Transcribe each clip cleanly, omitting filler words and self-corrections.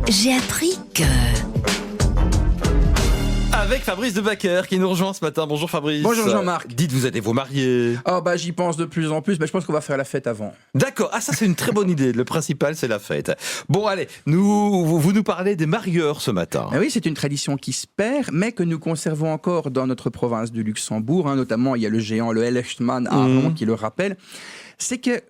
J'ai appris que... Avec Fabrice Debacker qui nous rejoint ce matin. Bonjour Fabrice. Bonjour Jean-Marc. Dites, vous êtes marié? Oh bah j'y pense de plus en plus, mais je pense qu'on va faire la fête avant. D'accord, ça c'est une très bonne idée. Le principal c'est la fête. Bon allez, vous nous parlez des marieurs ce matin. Oui, c'est une tradition qui se perd, mais que nous conservons encore dans notre province du Luxembourg. Notamment, il y a le géant, le Hellechtman Aron qui le rappelle. C'est que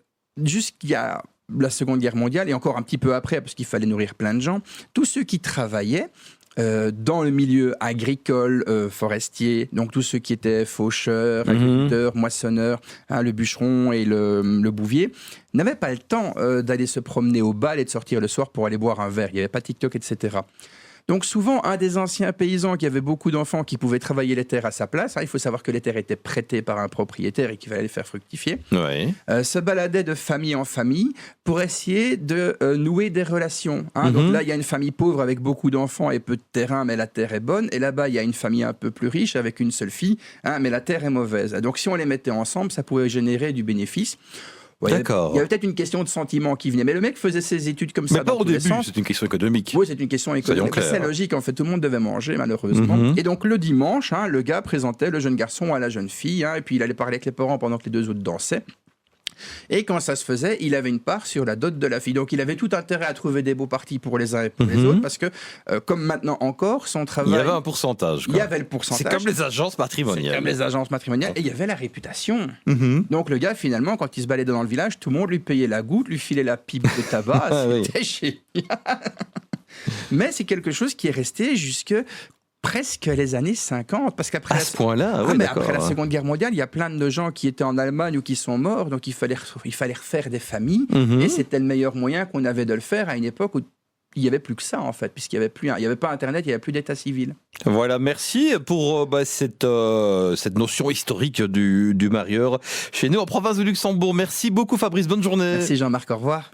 jusqu'il y a la Seconde Guerre mondiale, et encore un petit peu après, parce qu'il fallait nourrir plein de gens, tous ceux qui travaillaient dans le milieu agricole, forestier, donc tous ceux qui étaient faucheurs, agriculteurs, moissonneurs, le bûcheron et le bouvier, n'avaient pas le temps d'aller se promener au bal et de sortir le soir pour aller boire un verre. Il n'y avait pas TikTok, etc. Donc souvent, un des anciens paysans qui avait beaucoup d'enfants qui pouvaient travailler les terres à sa place, il faut savoir que les terres étaient prêtées par un propriétaire et qu'il fallait les faire fructifier, se baladait de famille en famille pour essayer de nouer des relations. Donc là, il y a une famille pauvre avec beaucoup d'enfants et peu de terrain, mais la terre est bonne. Et là-bas, il y a une famille un peu plus riche avec une seule fille, mais la terre est mauvaise. Donc si on les mettait ensemble, ça pouvait générer du bénéfice. Ouais, D'accord. Il y avait peut-être une question de sentiment qui venait. Mais le mec faisait ses études comme ça. Mais pas au début, c'est une question économique. Oui, c'est une question économique. C'est logique, en fait, tout le monde devait manger, malheureusement. Et donc, le dimanche, le gars présentait le jeune garçon à la jeune fille, et puis il allait parler avec les parents pendant que les deux autres dansaient. Et quand ça se faisait, il avait une part sur la dot de la fille. Donc, il avait tout intérêt à trouver des beaux partis pour les uns et pour les autres, parce que, comme maintenant encore, son travail... Il y avait un pourcentage. Il y avait le pourcentage. C'est comme les agences matrimoniales. C'est comme les agences matrimoniales. Et il y avait la réputation. Donc, le gars, finalement, quand il se baladait dans le village, tout le monde lui payait la goutte, lui filait la pipe de tabac. C'était génial. Mais c'est quelque chose qui est resté jusque... presque les années 50, parce qu'après après la Seconde Guerre mondiale, il y a plein de gens qui étaient en Allemagne ou qui sont morts, donc il fallait refaire des familles, et c'était le meilleur moyen qu'on avait de le faire à une époque où il n'y avait plus que ça, en fait, puisqu'il n'y avait pas Internet, il n'y avait plus d'état civil. Voilà, merci pour cette notion historique du marieur chez nous en province de Luxembourg. Merci beaucoup Fabrice, bonne journée. Merci Jean-Marc, au revoir.